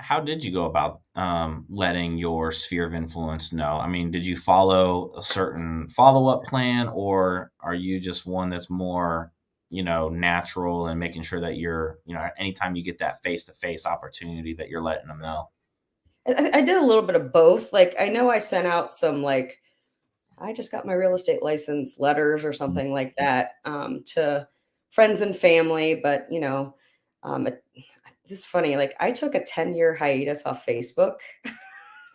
how did you go about letting your sphere of influence know? I mean, did you follow a certain follow-up plan, or are you just one that's more, natural and making sure that you're, anytime you get that face-to-face opportunity that you're letting them know? I did a little bit of both. Like, I know I sent out some, like, I just got my real estate license letters or Mhm. something like that, to friends and family. But, it's funny. Like, I took a 10-year hiatus off Facebook.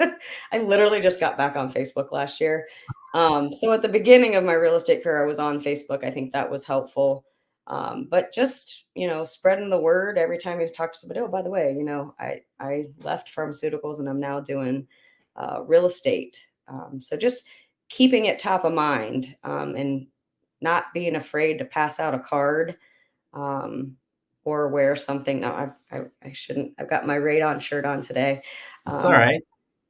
I literally just got back on Facebook last year. So at the beginning of my real estate career, I was on Facebook. I think that was helpful. But just, spreading the word every time you talk to somebody, oh, by the way, I left pharmaceuticals and I'm now doing real estate. So just keeping it top of mind, and not being afraid to pass out a card, or wear something. No, I shouldn't. I've got my Radon shirt on today. It's all Um, right.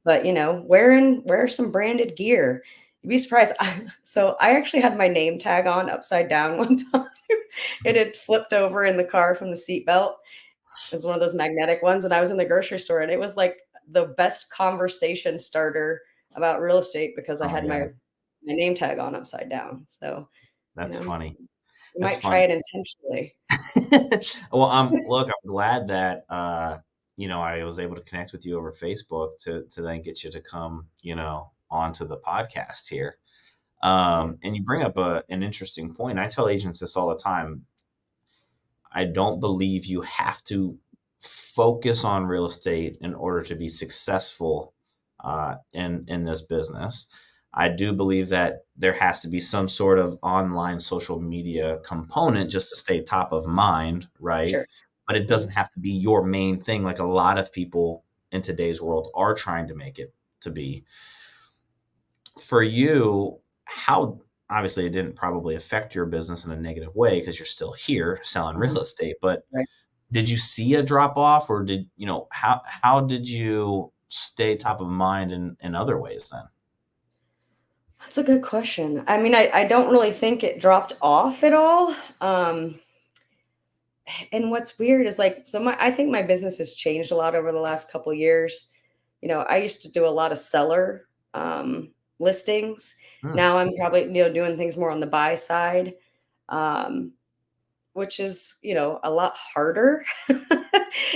but, wear some branded gear. You'd be surprised. So I actually had my name tag on upside down one time. It had flipped over in the car from the seat belt. It was one of those magnetic ones, and I was in the grocery store, and it was like the best conversation starter about real estate because I Oh had yeah, my name tag on upside down. So, you that's know, funny. you That's might try funny. it intentionally. Well, I'm glad that I was able to connect with you over Facebook to then get you to come, onto the podcast here. Yeah, And you bring up an interesting point. I tell agents this all the time. I don't believe you have to focus on real estate in order to be successful in this business. I do believe that there has to be some sort of online social media component just to stay top of mind, right? sure. But it doesn't Mhm. have to be your main thing, like a lot of people in today's world are trying to make it to be. For you, how obviously it didn't probably affect your business in a negative way because you're still here selling real Mhm. estate, but Right. did you see a drop off, or did how did you stay top of mind in other ways then? That's a good question. I mean, I don't really think it dropped off at all. And what's weird is, like, so I think my business has changed a lot over the last couple years. I used to do a lot of seller listings. Hmm, Now I'm probably, doing things more on the buy side, um, which is, a lot harder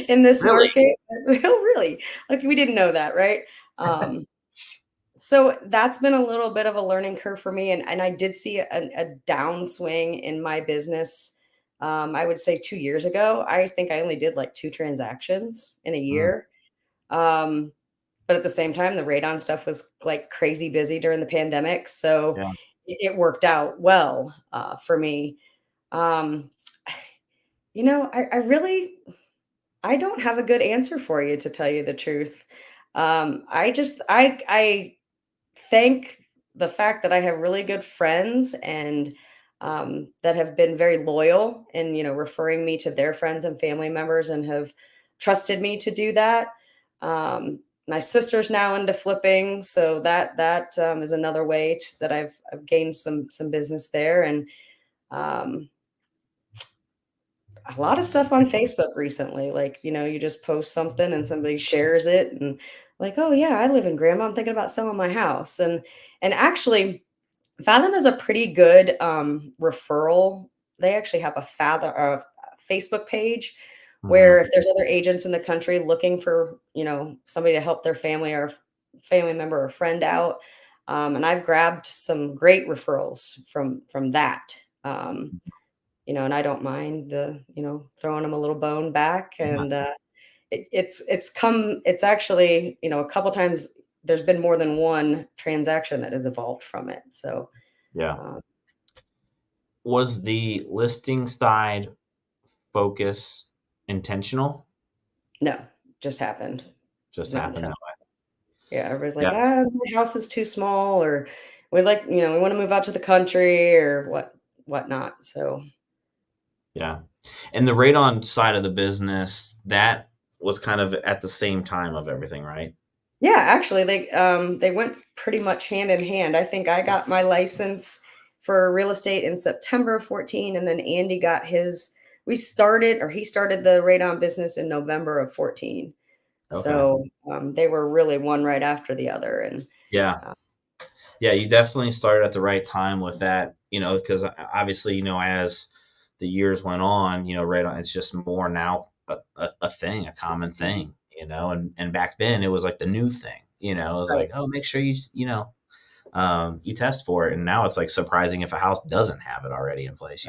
in this really? market. Oh, really? Like, we didn't know that, right? Um, so that's been a little bit of a learning curve for me, and I did see a downswing in my business. I would say 2 years ago. I think I only did, like, 2 transactions in a Mm, year. Um, but at the same time, the radon stuff was, like, crazy busy during the pandemic, so yeah, it worked out well, for me. Um, I really I don't have a good answer for you, to tell you the truth. I thank the fact that I have really good friends, and that have been very loyal and, referring me to their friends and family members and have trusted me to do that. My sister's now into flipping, so that is another way that I've gained some business there. And um, a lot of stuff on Facebook recently. Like, you just post something and somebody shares it, and like, oh yeah, I live in Grandma. I'm thinking about selling my house. And actually, Fathom is a pretty good referral. They actually have a Facebook page mhm, where if there's other agents in the country looking for, somebody to help their family or family member or friend out. And I've grabbed some great referrals from that. And I don't mind throwing them a little bone back. yeah, And it's actually, a couple times there's been more than one transaction that has evolved from it. So, yeah. uh, Was the listing side focus intentional? no, just happened. It Just was not happened that intentional. way? Yeah, everybody's like, Yeah, my house is too small, or we want to move out to the country, or whatnot. So yeah. And the radon side of the business, that was kind of at the same time of everything, right? yeah, actually, they went pretty much hand in hand. I think I got my license for real estate in September of 14, and then Andy got his. He started the radon business in November of 14. Okay. So, they were really one right after the other, and, Yeah. uh Yeah, you definitely started at the right time with that, because obviously, as the years went on, right on, it's just more now a thing, a common Mhm. thing, and back then it was like the new thing, it was Right, like, oh, make sure you test for it. And now it's like surprising if a house doesn't have it already in place,